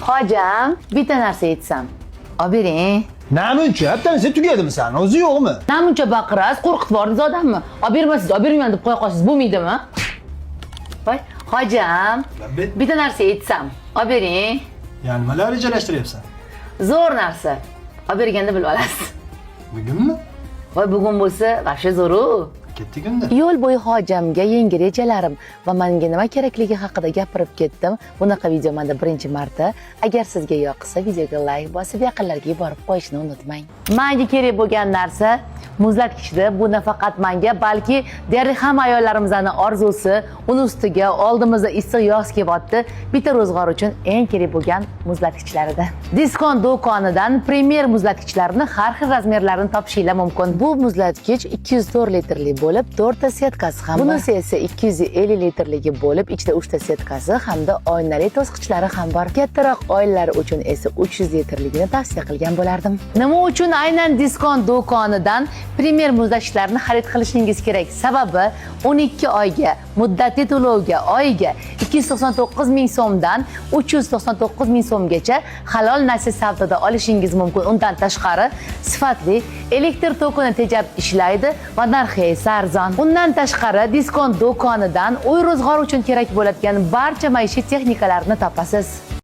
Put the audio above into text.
Hocam, bitta narsa aytsam. Olib bering. Namuncha, bittasi tugadimi san? O'zi yo'qmi? Namuncha baqirasiz, qo'rqitib yubordingiz odammi? Olib bermasiz, olib bermayman deb qo'ya qolsangiz bo'lmaydimi? Voy, hojam, bitta narsa aytsam. Olib bering. Yani nimalar rejalashtiryapsan? Zo'r narsa. Olib berganda bilib olasiz. Bugunmi? Voy, bugun bo'lsa, vaqti zo'r-u. Ketdi kunda. Yo'l bo'yi hojamga yangi rejalarim va menga nima kerakligi haqida gapirib ketdim. Bunaqa video menda birinchi marta. Agar sizga yoqsa, videoga like bosib, yaqinlarga yuborib qo'yishni unutmang. Menga kerak bo'lgan narsa muzlatgichda. Bu nafaqat menga, balki deyarli hamma ayollarimizning orzusi. Uni ustiga oldimizda issiq yoz kelyapti. Bitta ro'zg'or uchun eng kerak bo'lgan muzlatgichlarida. Diskont do'konidan Premier muzlatgichlarni har xil razmerlarini topishingiz mumkin. Bu muzlatgich 204 litrli bo'lib, 4 ta setkasi ham bor. Bunisi esa 250 litrligi bo'lib, ichida 3 ta setkasi hamda oynali to'sqichlari ham bor. Kattaroq oilalar uchun esa 300 litrligini tavsiya qilgan bo'lardim. Nima uchun aynan diskont do'konidan Premier muzlatgichlarni xarid qilishingiz kerak? Sababi 12 oyga, muddatli to'lovga oyiga 299 ming so'mdan 399 ming so'mgacha halol nasib savdoda olishingiz mumkin. Undan tashqari sifatli elektr tokini tejab ishlaydi va narxi esa arzon. Undan tashqari diskont do'konidan uy ro'zg'ori uchun kerak bo'ladigan barcha maishiy texnikalarni topasiz.